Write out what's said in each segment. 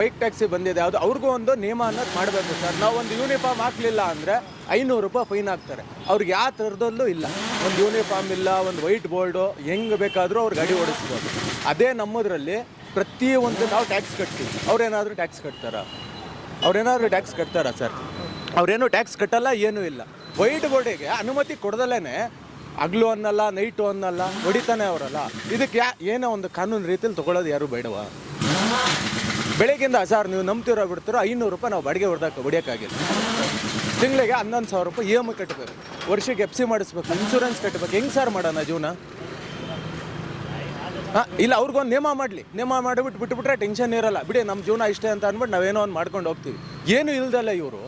Bike taxi ಬಂದಿದೆ, ಅದು ಅವ್ರಿಗೂ ಒಂದು ನಿಯಮ ಅನ್ನೋದು ಮಾಡಬೇಕು ಸರ್. ನಾವು ಒಂದು ಯೂನಿಫಾರ್ಮ್ ಹಾಕಲಿಲ್ಲ ಅಂದರೆ 500 ರೂಪಾಯಿ ಫೈನ್ ಹಾಕ್ತಾರೆ. ಅವ್ರಿಗೆ ಯಾವ ಥರದಲ್ಲೂ ಇಲ್ಲ, ಒಂದು ಯೂನಿಫಾರ್ಮ್ ಇಲ್ಲ, ಒಂದು ವೈಟ್ ಬೋರ್ಡು, ಹೆಂಗೆ ಬೇಕಾದರೂ ಅವ್ರು ಗಾಡಿ ಓಡಿಸ್ಬೋದು. ಅದೇ ನಮ್ಮದ್ರಲ್ಲಿ ಪ್ರತಿಯೊಂದು ನಾವು ಟ್ಯಾಕ್ಸ್ ಕಟ್ತೀವಿ. ಅವ್ರೇನಾದರೂ ಟ್ಯಾಕ್ಸ್ ಕಟ್ತಾರಾ ಸರ್? ಅವ್ರೇನು ಟ್ಯಾಕ್ಸ್ ಕಟ್ಟಲ್ಲ, ಏನೂ ಇಲ್ಲ. ವೈಟ್ ಬೋರ್ಡಿಗೆ ಅನುಮತಿ ಕೊಡ್ದಲೇ ಹಗಲು ಅನ್ನಲ್ಲ, ನೈಟು ಅನ್ನಲ್ಲ, ಹೊಡಿತಾನೆ ಅವರಲ್ಲ. ಇದಕ್ಕೆ ಏನೋ ಒಂದು ಕಾನೂನು ರೀತಿಯಲ್ಲಿ ತೊಗೊಳೋದು ಯಾರು ಬೇಡವಾ? ಬೆಳಗ್ಗಿಂದ ಸರ್ ನೀವು ನಂಬ್ತಿರೋ ಬಿಡ್ತಿರೋ 500 ರೂಪಾಯಿ ನಾವು ಬಾಡಿಗೆ ಹೊಡಿಯೋಕ್ಕಾಗಿಲ್ಲ. ತಿಂಗಳಿಗೆ 11,000 ರೂಪಾಯಿ EMI ಕಟ್ಟಬೇಕು, ವರ್ಷಕ್ಕೆ FC ಮಾಡಿಸ್ಬೇಕು, ಇನ್ಶೂರೆನ್ಸ್ ಕಟ್ಟಬೇಕು. ಹೆಂಗೆ ಸರ್ ಮಾಡೋಣ ಜೀವನ? ಇಲ್ಲ, ಅವ್ರಿಗೊಂದು ನಿಯಮ ಮಾಡಲಿ, ನಿಯಮ ಮಾಡಿಬಿಟ್ಟು ಬಿಟ್ಬಿಟ್ರೆ ಟೆನ್ಷನ್ ಇರಲ್ಲ. ಬಿಡಿ, ನಮ್ಮ ಜೀವನ ಇಷ್ಟೇ ಅಂತ ಅಂದ್ಬಿಟ್ಟು ನಾವೇನೋ ಒಂದು ಮಾಡ್ಕೊಂಡು ಹೋಗ್ತೀವಿ. ಏನು ಇಲ್ದಲ್ಲ ಇವರು.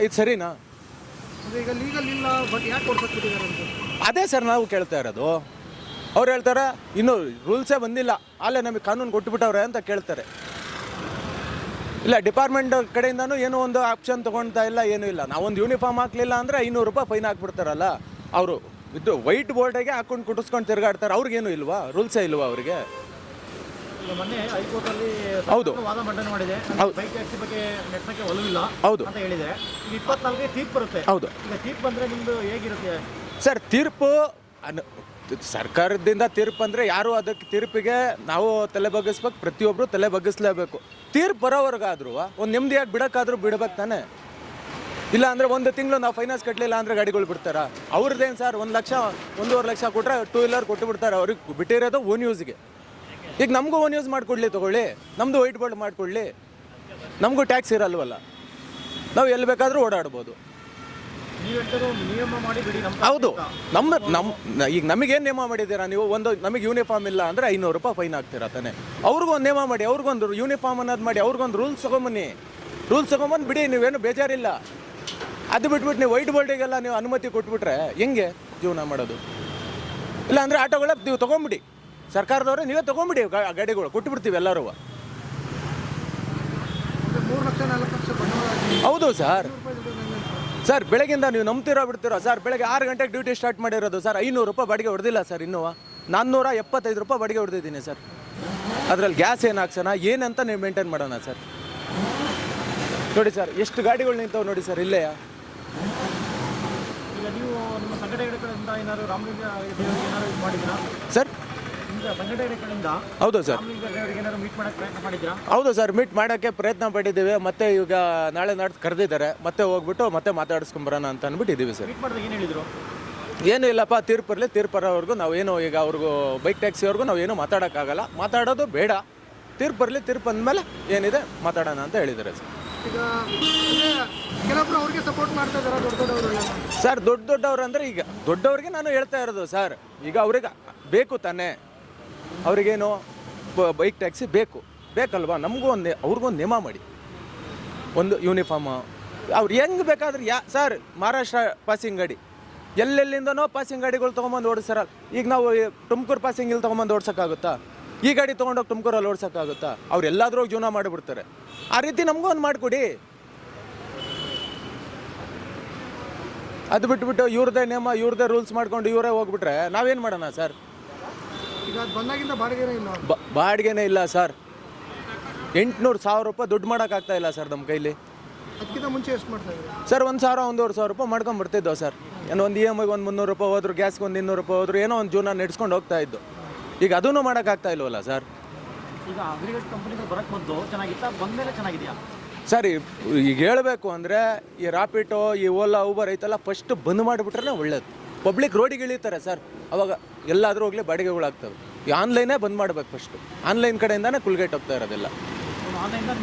ಇದು ಸರಿನಾ? ಈಗ ಲೀಗಲ್ ಇಲ್ಲ, ಬಟ್ ಯಾಕೆ ಕೊಡ್ಸಕ್ಕಿದ್ದಾರೆ ಅಂತ ಅದೇ ಸರ್ ನಾವು ಕೇಳ್ತಾ ಇರೋದು. ಅವ್ರು ಹೇಳ್ತಾರೆ ಇನ್ನೂ ರೂಲ್ಸೇ ಬಂದಿಲ್ಲ, ಅಲ್ಲೇ ನಮಗೆ ಕಾನೂನು ಕೊಟ್ಬಿಟ್ಟವ್ರೆ ಅಂತ ಕೇಳ್ತಾರೆ. ಇಲ್ಲ, ಡಿಪಾರ್ಟ್ಮೆಂಟ್ ಕಡೆಯಿಂದನೂ ಏನೋ ಒಂದು ಆಪ್ಷನ್ ತೊಗೊಳ್ತಾ ಇಲ್ಲ, ಏನೂ ಇಲ್ಲ. ನಾವೊಂದು ಯೂನಿಫಾರ್ಮ್ ಹಾಕಲಿಲ್ಲ ಅಂದರೆ 500 ರೂಪಾಯಿ ಫೈನ್ ಹಾಕ್ಬಿಡ್ತಾರಲ್ಲ. ಅವರು ಇದು ವೈಟ್ ಬೋರ್ಡಿಗೆ ಹಾಕೊಂಡು ಕುಟಿಸ್ಕೊಂಡು ತಿರುಗಾಡ್ತಾರೆ. ಅವ್ರಿಗೇನು ಇಲ್ವಾ? ರೂಲ್ಸೇ ಇಲ್ವಾ ಅವರಿಗೆ? ಮೊನ್ನೆ ಹೈಕೋರ್ಟಲ್ಲಿ ಹೌದು ವಾದ ಮಂಡನೆ ಮಾಡಿದೆ, ಬೈಕ್ ಟ್ಯಾಕ್ಸಿ ಬಗ್ಗೆ ನೆಟ್ಸಕ್ಕೆ ಒಲವಿಲ್ಲ ಹೌದು ಅಂತ ಹೇಳಿದೆ. ಈಗ 24ಗೆ ತೀರ್ಪು ಬರುತ್ತೆ. ಹೌದು. ಈಗ ತೀರ್ಪು ಬಂದರೆ ನಿಮ್ಮದು ಹೇಗಿರುತ್ತೆ ಸರ್? ತೀರ್ಪು ಸರ್ಕಾರದಿಂದ ತೀರ್ಪು ಅಂದರೆ ಯಾರು ಅದಕ್ಕೆ ತೀರ್ಪಿಗೆ ನಾವು ತಲೆ ಬಗ್ಗಿಸ್ಬೇಕು, ಪ್ರತಿಯೊಬ್ಬರು ತಲೆ ಬಗ್ಗಿಸ್ಲೇಬೇಕು. ತೀರ್ಪು ಬರೋವರೆಗಾದ್ರೂ ಒಂದು ನೆಮ್ಮದಿಯಾಗಿ ಬಿಡೋಕ್ಕಾದ್ರೂ ಬಿಡ್ಬೇಕು ತಾನೆ. ಇಲ್ಲ ಅಂದರೆ 1 ತಿಂಗಳು ನಾವು ಫೈನಾನ್ಸ್ ಕಟ್ಟಲಿಲ್ಲ ಅಂದರೆ ಗಾಡಿಗಳು ಬಿಡ್ತಾರ? ಅವ್ರದ್ದೇನು ಸರ್, 1 ಲಕ್ಷ 1.5 ಲಕ್ಷ ಕೊಟ್ಟರೆ 2 ವೀಲರ್ ಕೊಟ್ಟು ಬಿಡ್ತಾರೆ. ಅವ್ರಿಗೆ ಬಿಟ್ಟಿರೋದು ಓನ್ ಯೂಸ್ಗೆ. ಈಗ ನಮಗೂ ಓನ್ ಯೂಸ್ ಮಾಡ್ಕೊಡ್ಲಿ, ತೊಗೊಳ್ಳಿ, ನಮ್ಮದು ವೈಟ್ ಬೋರ್ಡ್ ಮಾಡ್ಕೊಳ್ಳಿ, ನಮಗೂ ಟ್ಯಾಕ್ಸ್ ಇರಲ್ವಲ್ಲ, ನಾವು ಎಲ್ಲಿ ಬೇಕಾದರೂ ಓಡಾಡ್ಬೋದು. ನಿಯಮ ಮಾಡಿ ಬಿಡಿ. ಹೌದು, ಈಗ ನಮಗೇನು ನಿಯಮ ಮಾಡಿದ್ದೀರಾ ನೀವು? ನಮಗೆ ಯೂನಿಫಾರ್ಮ್ ಇಲ್ಲ ಅಂದರೆ 500 ರೂಪಾಯಿ ಫೈನ್ ಹಾಕ್ತೀರಾ ತಾನೆ? ಅವ್ರಿಗೊಂದು ನಿಯಮ ಮಾಡಿ, ಅವ್ರಿಗೊಂದು ಯೂನಿಫಾರ್ಮ್ ಅನ್ನೋದು ಮಾಡಿ, ಅವ್ರಿಗೊಂದು ರೂಲ್ಸ್ ತೊಗೊಂಬನ್ನಿ. ರೂಲ್ಸ್ ತೊಗೊಂಬಂದು ಬಿಡಿ, ನೀವೇನು ಬೇಜಾರಿಲ್ಲ. ಅದು ಬಿಟ್ಬಿಟ್ಟು ನೀವು ವೈಟ್ ಬೋರ್ಡಿಗೆಲ್ಲ ನೀವು ಅನುಮತಿ ಕೊಟ್ಬಿಟ್ರೆ ಹೆಂಗೆ ಜೀವನ ಮಾಡೋದು? ಇಲ್ಲ ಅಂದರೆ ಆಟೋಗಳ ನೀವು ತೊಗೊಂಬಿಡಿ, ಸರ್ಕಾರದವ್ರೆ ನೀವೇ ತೊಗೊಂಬಿಡಿ ಗಾಡಿಗಳು, ಕೊಟ್ಟುಬಿಡ್ತೀವಿ ಎಲ್ಲರೂ. 3 ಲಕ್ಷ 4 ಲಕ್ಷ ಹೌದು ಸರ್. ಬೆಳಗಿಂದ ನೀವು ನಂಬ್ತಿರೋ ಬಿಡ್ತಿರೋ ಸರ್? ಬೆಳಗ್ಗೆ 6 ಗಂಟೆಗೆ ಡ್ಯೂಟಿ ಸ್ಟಾರ್ಟ್ ಮಾಡಿರೋದು ಸರ್. 500 ರೂಪಾಯಿ ಬಾಡಿಗೆ ಹೊಡೆದಿಲ್ಲ ಸರ್. ಇನ್ನೂ 475 ರೂಪಾಯಿ ಬಾಡಿಗೆ ಹೊಡೆದಿದ್ದೀನಿ ಸರ್. ಅದರಲ್ಲಿ ಗ್ಯಾಸ್ ಏನು ಹಾಕ್ಸೋಣ, ಏನಂತ ನೀವು ಮೇಂಟೈನ್ ಮಾಡೋಣ ಸರ್? ನೋಡಿ ಸರ್, ಎಷ್ಟು ಗಾಡಿಗಳು ನಿಂತವೆ ನೋಡಿ ಸರ್ ಇಲ್ಲೇ. ಈಗ ನೀವು ನಿಮ್ಮ ಸಂಘಟನೆಗಳ ಕಡೆಯಿಂದ ಏನಾದರೂ ರಾಮಲಿಂಗ ದೇವರಿಗೆ ಏನಾದರೂ ಇದು ಮಾಡಿದ್ದೀರಾ ಸರ್? ಸಂಘಟನೆ ಕಡೆಯಿಂದ ಹೌದು ಸರ್. ರಾಮಲಿಂಗ ದೇವರಿಗೆ ಏನಾದರೂ ಮೀಟ್ ಮಾಡೋಕ್ಕೆ ಪ್ರಯತ್ನ ಮಾಡಿದ್ದೀರಾ? ಹೌದು ಸರ್, ಮೀಟ್ ಮಾಡೋಕ್ಕೆ ಪ್ರಯತ್ನ ಪಟ್ಟಿದ್ದೀವಿ. ಮತ್ತೆ ಈಗ ನಾಳೆ ನಾಡ್ದು ಕರೆದಿದ್ದಾರೆ, ಮತ್ತೆ ಹೋಗ್ಬಿಟ್ಟು ಮತ್ತೆ ಮಾತಾಡಿಸ್ಕೊಂಬರೋಣ ಅಂತ ಅಂದ್ಬಿಟ್ಟು ಇದ್ದೀವಿ ಸರ್. ಮೀಟ್ ಮಾಡಿದಾಗ ಏನು ಹೇಳಿದರು? ಏನೂ ಇಲ್ಲಪ್ಪ, ತೀರ್ಪರವರೆಗೂ ನಾವೇನು ಈಗ ಅವ್ರಿಗೂ ಬೈಕ್ ಟ್ಯಾಕ್ಸಿಯವ್ರಿಗೂ ನಾವೇನು ಮಾತಾಡೋಕ್ಕಾಗಲ್ಲ, ಮಾತಾಡೋದು ಬೇಡ. ತೀರ್ಪು ಅಂದಮೇಲೆ ಏನಿದೆ ಮಾತಾಡೋಣ ಅಂತ ಹೇಳಿದ್ದಾರೆ ಸರ್. ಈಗ ಕೆಲವೊಬ್ರು ಅವ್ರಿಗೆ ಸಪೋರ್ಟ್ ಮಾಡ್ತಾ ಇದ್ದಾರೆ, ದೊಡ್ಡವರು ಸರ್. ದೊಡ್ಡವ್ರು ಅಂದರೆ ಈಗ ದೊಡ್ಡವ್ರಿಗೆ ನಾನು ಹೇಳ್ತಾ ಇರೋದು ಸರ್, ಈಗ ಅವ್ರಿಗೆ ಬೇಕು ತಾನೇ, ಅವ್ರಿಗೇನು ಬೈಕ್ ಟ್ಯಾಕ್ಸಿ ಬೇಕಲ್ವಾ? ನಮಗೂ ಅವ್ರಿಗೊಂದು ನಿಯಮ ಮಾಡಿ, ಒಂದು ಯೂನಿಫಾರ್ಮು. ಅವ್ರು ಹೆಂಗೆ ಬೇಕಾದ್ರೆ ಸರ್, ಮಹಾರಾಷ್ಟ್ರ ಪಾಸಿಂಗ್ ಗಾಡಿ ಎಲ್ಲೆಲ್ಲಿಂದನೋ ಪಾಸಿಂಗ್ ಗಾಡಿಗಳು ತೊಗೊಂಬಂದು ಓಡಿಸ್ತಾರಲ್ಲ. ಈಗ ನಾವು ತುಮಕೂರು ಪಾಸಿಂಗ್ ಇಲ್ಲಿ ತೊಗೊಂಬಂದು ಓಡಿಸೋಕ್ಕಾಗುತ್ತಾ? ಈ ಗಾಡಿ ತೊಗೊಂಡೋಗಿ ತುಮಕೂರಲ್ಲಿ ಓಡಿಸೋಕ್ಕಾಗುತ್ತಾ? ಅವ್ರು ಎಲ್ಲಾದರೂ ಜೀವನ ಮಾಡಿಬಿಡ್ತಾರೆ. ಆ ರೀತಿ ನಮಗೂ ಒಂದು ಮಾಡಿಕೊಡಿ. ಅದು ಬಿಟ್ಬಿಟ್ಟು ಇವ್ರದ್ದೇ ನಿಯಮ, ಇವ್ರದ್ದೇ ರೂಲ್ಸ್ ಮಾಡ್ಕೊಂಡು ಇವರೇ ಹೋಗ್ಬಿಟ್ರೆ ನಾವೇನು ಮಾಡೋಣ ಸರ್? ಈಗ ಬಂದಾಗಿಂದ ಬಾಡಿಗೆನೇ ಇಲ್ಲ ಸರ್. 800-1000 ರೂಪಾಯಿ ದುಡ್ಡು ಮಾಡೋಕ್ಕಾಗ್ತಾ ಇಲ್ಲ ಸರ್ ನಮ್ಮ ಕೈಲಿ. ಅದಕ್ಕಿಂತ ಮುಂಚೆ ಎಷ್ಟು ಮಾಡ್ತಾ ಇದ್ದಾರೆ ಸರ್? 1,000-1,500 ರೂಪಾಯಿ ಮಾಡ್ಕೊಂಬರ್ತಿದ್ದೋ ಸರ್. ಏನೋ ಒಂದು EMI ಒಂದು 300 ರೂಪಾಯಿ ಹೋದ್ರು, ಗ್ಯಾಸ್ಗೆ ಒಂದು 200 ರೂಪಾಯಿ ಹೋದ್ರು, ಏನೋ ಒಂದು ಜೀವನ ನಡೆಸ್ಕೊಂಡು ಹೋಗ್ತಾ ಇದ್ದು. ಈಗ ಅದನ್ನು ಮಾಡೋಕ್ಕಾಗ್ತಾ ಇಲ್ವಲ್ಲ ಸರ್? ಈಗ ಅಗ್ರಿಗೇಟ್ ಕಂಪ್ನಿಗಳು ಬರೋಕ್ಕೆ ಬಂದು ಚೆನ್ನಾಗಿತ್ತಾ, ಬಂದಮೇಲೆ ಚೆನ್ನಾಗಿದೆಯಾ ಸರ್? ಈಗ ಹೇಳಬೇಕು ಅಂದರೆ ಈ ರಾಪಿಟೋ, ಈ ಓಲಾ, ಊಬರ್ ಐತಲ್ಲ, ಫಸ್ಟ್ ಬಂದ್ ಮಾಡಿಬಿಟ್ರೆ ಒಳ್ಳೇದು. ಪಬ್ಲಿಕ್ ರೋಡಿಗೆ ಇಳಿತಾರೆ ಸರ್, ಅವಾಗ ಎಲ್ಲಾದರೂ ಹೋಗಲಿ ಬಾಡಿಗೆಗಳಾಗ್ತವೆ. ಈ ಆನ್ಲೈನೇ ಬಂದ್ ಮಾಡಬೇಕು ಫಸ್ಟು. ಆನ್ಲೈನ್ ಕಡೆಯಿಂದಾನೇ ಕುಲ್ಗೇಟ್ ಹೋಗ್ತಾ ಇರೋದಿಲ್ಲ,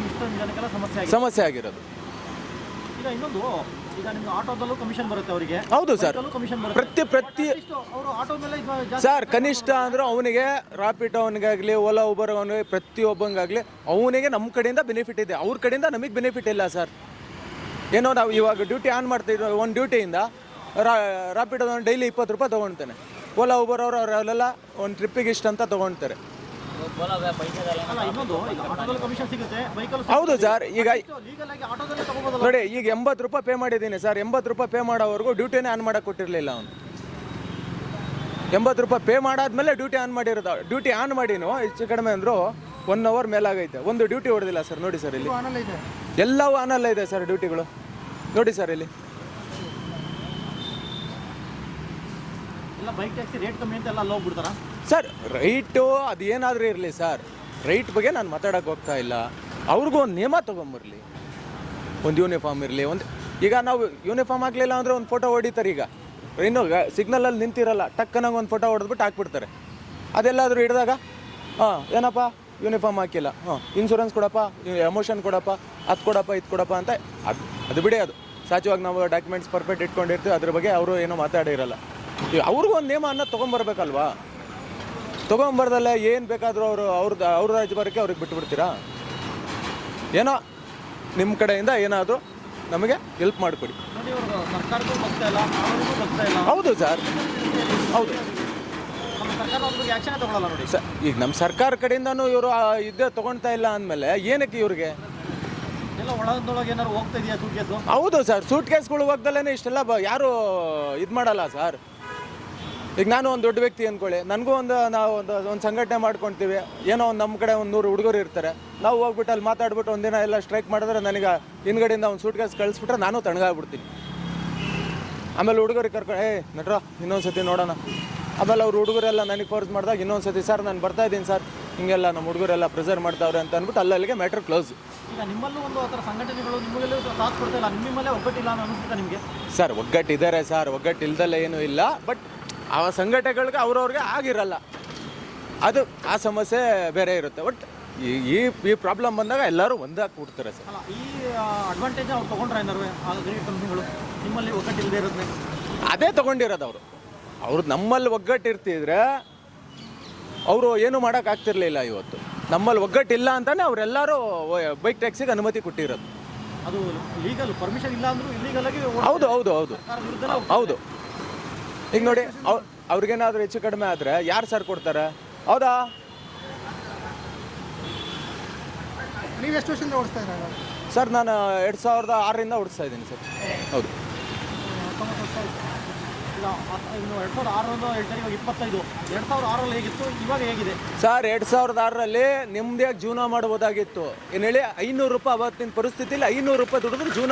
ಸಮಸ್ಯೆ ಆಗಿರೋದು. ಈಗ ಇನ್ನೊಂದು, ಈಗ ನಿಮ್ಗೆ ಆಟೋದಲ್ಲೂ ಕಮಿಷನ್ ಬರುತ್ತೆ ಅವರಿಗೆ. ಹೌದು ಸರ್, ಪ್ರತಿ ಅವರು ಆಟೋ ಮೇಲೆ ಸರ್ ಕನಿಷ್ಠ ಅಂದರೂ ಅವನಿಗೆ, ರಾಪಿಟೋ ಅವನಿಗಾಗಲಿ, ಓಲಾ ಊಬರ್ ಅವನಿಗೆ, ಪ್ರತಿಯೊಬ್ಬಂಗಾಗಲಿ ಅವನಿಗೆ ನಮ್ಮ ಕಡೆಯಿಂದ ಬೆನಿಫಿಟ್ ಇದೆ, ಅವ್ರ ಕಡೆಯಿಂದ ನಮಗೆ ಬೆನಿಫಿಟ್ ಇಲ್ಲ ಸರ್. ಏನೋ ನಾವು ಇವಾಗ ಡ್ಯೂಟಿ ಆನ್ ಮಾಡ್ತಿದ್ವಿ, ಒಂದು ಡ್ಯೂಟಿಯಿಂದ ರಾಪಿಡೋ ಡೈಲಿ 20 ರೂಪಾಯಿ ತೊಗೊಳ್ತಾನೆ. ಓಲಾ ಊಬರ್ ಅವರೆಲ್ಲ ಒಂದು ಟ್ರಿಪ್ಪಿಗೆ ಇಷ್ಟ ಅಂತ ತೊಗೊಳ್ತಾರೆ. ಹೌದು ಸರ್. ಈಗ ನೋಡಿ, ಈಗ 80 ರೂಪಾಯಿ ಪೇ ಮಾಡಿದ್ದೀನಿ ಸರ್. 80 ರೂಪಾಯಿ ಪೇ ಮಾಡೋವರೆಗೂ ಡ್ಯೂಟಿನೇ ಆನ್ ಮಾಡೋಕೆ ಕೊಟ್ಟಿರಲಿಲ್ಲ ಅವನು. 80 ರೂಪಾಯಿ ಪೇ ಮಾಡಾದ್ಮೇಲೆ ಡ್ಯೂಟಿ ಆನ್ ಮಾಡಿರೋದು. ಡ್ಯೂಟಿ ಆನ್ ಮಾಡಿನೋ ಹೆಚ್ಚು ಕಡಿಮೆ ಅಂದರು 1 ಅವರ್ ಮೇಲಾಗೈತೆ, ಒಂದು ಡ್ಯೂಟಿ ಹೊಡೆದಿಲ್ಲ ಸರ್. ನೋಡಿ ಸರ್, ಇಲ್ಲಿ ಆನಲ್ಲ ಇದೆ. ಎಲ್ಲವೂ ಆನಲ್ಲ ಇದೆ ಸರ್ ಡ್ಯೂಟಿಗಳು. ನೋಡಿ ಸರ್, ಇಲ್ಲಿ ಎಲ್ಲ ಬೈಕ್ ಟ್ಯಾಕ್ಸಿ ರೇಟ್ ಕಮ್ಮಿ ಅಂತ ಎಲ್ಲ ಅಲ್ಲಿ ಹೋಗ್ಬಿಡ್ತಾರಾ ಸರ್? ರೈಟು ಅದು ಏನಾದರೂ ಇರಲಿ ಸರ್, ರೈಟ್ ಬಗ್ಗೆ ನಾನು ಮಾತಾಡೋಕೆ ಹೋಗ್ತಾ ಇಲ್ಲ. ಅವ್ರಿಗೂ ಒಂದು ನಿಯಮ ತೊಗೊಂಬರ್ಲಿ, ಒಂದು ಯೂನಿಫಾರ್ಮ್ ಇರಲಿ. ಈಗ ನಾವು ಯೂನಿಫಾರ್ಮ್ ಹಾಕಲಿಲ್ಲ ಅಂದರೆ ಒಂದು ಫೋಟೋ ಹೊಡಿತಾರೆ. ಈಗ ಇನ್ನು ಸಿಗ್ನಲಲ್ಲಿ ನಿಂತಿರಲ್ಲ, ಟಕ್ಕನಾಗ ಒಂದು ಫೋಟೋ ಹೊಡೆದ್ಬಿಟ್ಟು ಹಾಕ್ಬಿಡ್ತಾರೆ. ಅದೆಲ್ಲಾದರೂ ಹಿಡಿದಾಗ ಏನಪ್ಪ ಯೂನಿಫಾರ್ಮ್ ಹಾಕಿಲ್ಲ, ಇನ್ಶೂರೆನ್ಸ್ ಕೊಡಪ್ಪ, ಎಮೋಷನ್ ಕೊಡಪ್ಪ, ಅದು ಕೊಡಪ್ಪ, ಇದು ಕೊಡಪ್ಪ ಅಂತ. ಅದು ಬಿಡಿ, ಅದು ಸಹಜವಾಗಿ ನಾವು ಡಾಕ್ಯುಮೆಂಟ್ಸ್ ಪರ್ಫೆಕ್ಟ್ ಇಟ್ಕೊಂಡಿರ್ತೀವಿ, ಅದ್ರ ಬಗ್ಗೆ ಅವರು ಏನೂ ಮಾತಾಡಿರಲ್ಲ. ಈಗ ಅವ್ರಿಗೂ ಒಂದು ನಿಯಮ ಅನ್ನೋದು ತೊಗೊಂಬರ್ಬೇಕಲ್ವಾ? ತೊಗೊಂಬರ್ದಲ್ಲ ಏನು ಬೇಕಾದರೂ ಅವ್ರ ರಾಜ್ಯ ಬರೋಕ್ಕೆ ಅವ್ರಿಗೆ ಬಿಟ್ಟುಬಿಡ್ತೀರಾ? ಏನೋ ನಿಮ್ಮ ಕಡೆಯಿಂದ ಏನಾದರೂ ನಮಗೆ ಹೆಲ್ಪ್ ಮಾಡಿಕೊಡಿ. ನೋಡಿ, ಇವರು ಸರ್ಕಾರಕ್ಕೂ ಬರ್ತಾ ಇಲ್ಲ, ಅವ್ರಿಗೂ ಬರ್ತಾ ಇಲ್ಲ. ಹೌದು ಸರ್, ಹೌದು ನಮ್ಮ ಸರ್ಕಾರ ಅದ್ರ ಬಗ್ಗೆ ಆ್ಯಕ್ಷನ್ ತಗೊಳ್ಳಲ್ಲ ನೋಡಿ. ಈಗ ನಮ್ಮ ಸರ್ಕಾರ ಕಡೆಯಿಂದನೂ ಇವರು ಇದೇ ತೊಗೊಳ್ತಾ ಇಲ್ಲ ಅಂದಮೇಲೆ ಏನಕ್ಕೆ ಇವ್ರಿಗೆ? ಎಲ್ಲ ಒಳಗೊಳಗೆ ಏನಾದ್ರು ಹೋಗ್ತಾ ಇದೆಯಾ ಸೂಟ್ ಕೇಸು? ಹೌದು ಸರ್, ಸೂಟ್ ಕೇಸ್ಗಳು ಹೋಗ್ದಲ್ಲೇ ಇಷ್ಟೆಲ್ಲ ಯಾರು ಇದು ಮಾಡಲ್ಲ ಸರ್. ಈಗ ನಾನು ಒಂದು ದೊಡ್ಡ ವ್ಯಕ್ತಿ ಅಂದ್ಕೊಳ್ಳಿ, ನನಗೂ ನಾವು ಒಂದು ಸಂಘಟನೆ ಮಾಡ್ಕೊಳ್ತೀವಿ. ಏನೋ ಒಂದು ನಮ್ಮ ಕಡೆ ಒಂದು 100 ಹುಡುಗರು ಇರ್ತಾರೆ. ನಾವು ಹೋಗ್ಬಿಟ್ಟು ಅಲ್ಲಿ ಮಾತಾಡ್ಬಿಟ್ಟು ಒಂದಿನ ಎಲ್ಲ ಸ್ಟ್ರೈಕ್ ಮಾಡಿದ್ರೆ ನನಗೆ ಹಿಂದ್ಗಡೆಯಿಂದ ಒಂದು ಸೂಟ್ ಕೇಸ್ ಕಳಿಸ್ಬಿಟ್ರೆ ನಾನು ತಣ್ಣಗಾಗ್ಬಿಡ್ತೀನಿ. ಆಮೇಲೆ ಹುಡುಗರಿಗೆ ಕರ್ಕೊಂಡು ನಟ್ರ ಇನ್ನೊಂದು ಸತಿ ನೋಡೋಣ. ಆಮೇಲೆ ಅವ್ರು ಹುಡುಗರೆಲ್ಲ ನನಗೆ ಫೋರ್ಸ್ ಮಾಡಿದಾಗ ಇನ್ನೊಂದು ಸತಿ ಸರ್ ನಾನು ಬರ್ತಾ ಇದ್ದೀನಿ ಸರ್, ಹಿಂಗೆಲ್ಲ ನಮ್ಮ ಹುಡುಗರೆಲ್ಲ ಪ್ರೆಸರ್ ಮಾಡ್ತಾವ್ರೆ ಅಂತ ಅಂದ್ಬಿಟ್ಟು ಅಲ್ಲಿಗೆ ಮ್ಯಾಟ್ರ್ ಕ್ಲೋಸ್. ಈಗ ನಿಮ್ಮಲ್ಲೂ ಒಂದು ಆ ಥರ ಸಂಘಟನೆಗಳು ನಿಮಗೆಲ್ಲೂ ಸಾಥ್ ಕೊಡ್ತಾ ಇಲ್ಲ, ನಿಮ್ಮಲ್ಲೇ ಒಗ್ಗಟ್ಟಿಲ್ಲ ಅನ್ನೋ ಅನಿಸುತ್ತಾ ನಿಮಗೆ? ಸರ್ ಒಗ್ಗಟ್ಟಿದ್ದಾರೆ ಸರ್, ಒಗ್ಗಟ್ಟು ಇಲ್ದಲ್ಲೇ ಏನೂ ಇಲ್ಲ. ಬಟ್ ಆ ಸಂಘಟನೆಗಳಿಗೆ ಅವ್ರವ್ರಿಗೆ ಆಗಿರಲ್ಲ, ಅದು ಆ ಸಮಸ್ಯೆ ಬೇರೆ ಇರುತ್ತೆ. ಬಟ್ ಈ ಪ್ರಾಬ್ಲಮ್ ಬಂದಾಗ ಎಲ್ಲರೂ ಒಂದಾಗಿ ಕೂಡ್ತಾರೆ ಸರ್. ಅಲ್ಲ, ಈ ಅಡ್ವಾಂಟೇಜ್ ಅವ್ರು ತೊಗೊಂಡ್ರೆ ಏನಾರು ಆ ಗ್ರೇಟ್ ಕಂಪ್ನಿಗಳು ನಿಮ್ಮಲ್ಲಿ ಒಗ್ಗಟ್ಟಿಲ್ಲದೆ ಇರೋದನ್ನೇ ಅದೇ ತೊಗೊಂಡಿರೋದು ಅವರು. ಅವ್ರು ನಮ್ಮಲ್ಲಿ ಒಗ್ಗಟ್ಟಿರ್ತಿದ್ರೆ ಅವರು ಏನು ಮಾಡೋಕ್ಕಾಗ್ತಿರ್ಲಿಲ್ಲ. ಇವತ್ತು ನಮ್ಮಲ್ಲಿ ಒಗ್ಗಟ್ಟಿಲ್ಲ ಅಂತಲೇ ಅವರೆಲ್ಲರೂ ಬೈಕ್ ಟ್ಯಾಕ್ಸಿಗೆ ಅನುಮತಿ ಕೊಟ್ಟಿರೋದು. ಅದು ಲೀಗಲ್ ಪರ್ಮಿಷನ್ ಇಲ್ಲ ಅಂದರೂ ಇಲ್ಲೀಗಲ್ ಆಗಿ ಹೌದು ಹೌದು ಹೌದು ಹೌದು. ಈಗ ನೋಡಿ, ಅವ್ರಿಗೇನಾದರೂ ಹೆಚ್ಚು ಕಡಿಮೆ ಆದರೆ ಯಾರು ಸರ್ ಕೊಡ್ತಾರೆ? ಹೌದಾ? ನೀವು ಎಷ್ಟು ವರ್ಷದಿಂದ ಓಡಿಸ್ತಾ ಇದ್ದಾರೆ ಸರ್ ನಾನು 2006ರಿಂದ ಓಡಿಸ್ತಾ ಇದ್ದೀನಿ ಸರ್. ಹೌದು. 19 ವರ್ಷ ಆಯ್ತು. ಈಗ ಇನ್ನು 2006 ಹೇಳ್ತಾರೆ, ಇವಾಗ 25. 2006 ಹೇಗಿತ್ತು, ಇವಾಗ ಹೇಗಿದೆ? ಸರ್ 2006ರಲ್ಲಿ ನೆಮ್ಮದಿಯಾಗಿ ಜೀವನ ಮಾಡ್ಬೋದಾಗಿತ್ತು. ಏನು ಹೇಳಿ, 500 ರೂಪಾಯಿ ಅವತ್ತಿನ ಪರಿಸ್ಥಿತಿಲಿ 500 ರೂಪಾಯಿ ದುಡಿದ್ರು ಜೀವನ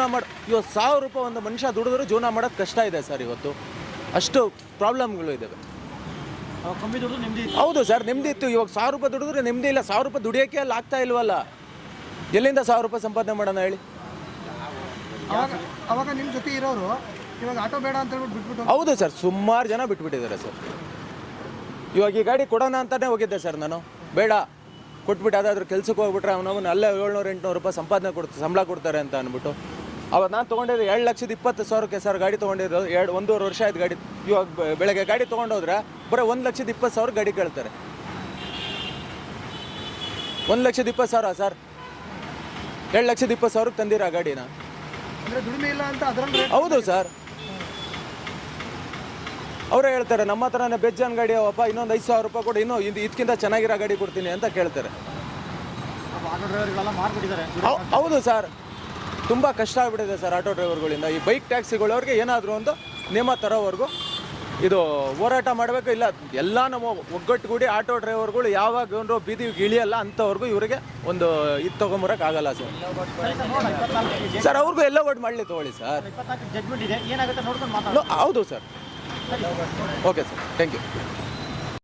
ಇವತ್ತು 1000 ರೂಪಾಯಿ ಒಂದು ಮನುಷ್ಯ ದುಡಿದ್ರು ಜೀವನ ಮಾಡೋದು ಕಷ್ಟ ಇದೆ ಸರ್. ಇವತ್ತು ಅಷ್ಟು ಪ್ರಾಬ್ಲಮ್ಗಳು ಇದ್ದಾವೆ. ಕಮ್ಮಿ ದುಡ್ಡು ನೆಮ್ಮದಿ ಇತ್ತು. ಹೌದು ಸರ್, ನೆಮ್ಮದಿ ಇತ್ತು. ಇವಾಗ 1000 ರೂಪಾಯಿ ದುಡಿದ್ರೆ ನೆಮ್ಮದಿ ಇಲ್ಲ. 1000 ರೂಪಾಯಿ ದುಡಿಯೋಕ್ಕೆ ಅಲ್ಲಿ ಆಗ್ತಾ ಇಲ್ವಲ್ಲ. ಎಲ್ಲಿಂದ 1000 ರೂಪಾಯಿ ಸಂಪಾದನೆ ಮಾಡೋಣ ಹೇಳಿ? ಅವಾಗ ನಿಮ್ಮ ಜೊತೆ ಇರೋರು ಇವಾಗ ಆಟೋ ಬೇಡ ಅಂತ ಹೇಳ್ಬಿಟ್ಟು ಬಿಟ್ಬಿಟ್ಟು? ಹೌದು ಸರ್, ಸುಮಾರು ಜನ ಬಿಟ್ಬಿಟ್ಟಿದ್ದಾರೆ ಸರ್. ಇವಾಗ ಈ ಗಾಡಿ ಕೊಡೋಣ ಅಂತಲೇ ಹೋಗಿದ್ದೆ ಸರ್ ನಾನು. ಬೇಡ, ಕೊಟ್ಬಿಟ್ಟು ಅದಾದ್ರೂ ಕೆಲ್ಸಕ್ಕೆ ಹೋಗ್ಬಿಟ್ರೆ ಅವನವನು ಅಲ್ಲೇ 700-800 ರೂಪಾಯಿ ಸಂಬಳ ಕೊಡ್ತಾರೆ ಅಂತ ಅಂದ್ಬಿಟ್ಟು ಅವತ್ತು ನಾನು ತೊಗೊಂಡಿದ್ದು 2,20,000ಕ್ಕೆ ಸರ್ ಗಾಡಿ ತೊಗೊಂಡಿದ್ದು. 1.5 ವರ್ಷ ಆಯ್ತು ಗಾಡಿ. ಇವಾಗ ಬೆಳಗ್ಗೆ ಗಾಡಿ ತೊಗೊಂಡೋದ್ರೆ ಬರೀ 1,20,000 ಗಾಡಿ ಕೇಳ್ತಾರೆ. 1,20,000 ಸರ್, 2,20,000 ತಂದಿರ ಗಾಡಿನ. ಅಂದರೆ ದುಡಿಮೆ ಇಲ್ಲ ಅಂತ ಅದರಲ್ಲಿ? ಹೌದು ಸರ್, ಅವರೇ ಹೇಳ್ತಾರೆ ನಮ್ಮ ಹತ್ರನೇ ಬೆಜ್ಜನ್ ಗಾಡಿ ಅವಪ್ಪ, ಇನ್ನೊಂದು 5,000 ರೂಪಾಯಿ ಕೊಡಿ, ಇನ್ನೂ ಇದಕ್ಕಿಂತ ಚೆನ್ನಾಗಿರೋ ಗಾಡಿ ಕೊಡ್ತೀನಿ ಅಂತ ಕೇಳ್ತಾರೆ. ಆಟೋ ಡ್ರೈವರ್ಗಳೆಲ್ಲ ಮಾರ್ಬಿಟ್ಟಿದ್ದಾರೆ. ಹೌದು ಸರ್, ತುಂಬ ಕಷ್ಟ ಆಗ್ಬಿಟ್ಟಿದೆ ಸರ್ ಆಟೋ ಡ್ರೈವರ್ಗಳಿಂದ. ಈ ಬೈಕ್ ಟ್ಯಾಕ್ಸಿಗಳವ್ರಿಗೆ ಏನಾದರೂ ಒಂದು ನಿಯಮ ತರೋವರೆಗೂ ಇದು ಹೋರಾಟ ಮಾಡಬೇಕು. ಇಲ್ಲ ಎಲ್ಲ ನಮ್ಮ ಒಗ್ಗಟ್ಟುಗೂಡಿ ಆಟೋ ಡ್ರೈವರ್ಗಳು ಯಾವಾಗ ಒಂದು ಬೀದಿಗೆ ಇಳಿಯಲ್ಲ ಅಂಥವ್ರಿಗೂ ಇವರಿಗೆ ಒಂದು ಇದು ತೊಗೊಂಬರೋಕ್ಕಾಗಲ್ಲ ಸರ್. ಸರ್ ಅವ್ರಿಗೂ ಎಲ್ಲ ಒಟ್ಟು ಮಾಡಲಿ ತೊಗೊಳ್ಳಿ ಸರ್. 24 ಜಡ್ಜ್ಮೆಂಟ್ ಇದೆ, ಏನಾಗುತ್ತೆ ನೋಡ್ಕೊಂಡು ಮಾತಾಡೋಣ. ಹೌದು sir. Okay sir, thank you.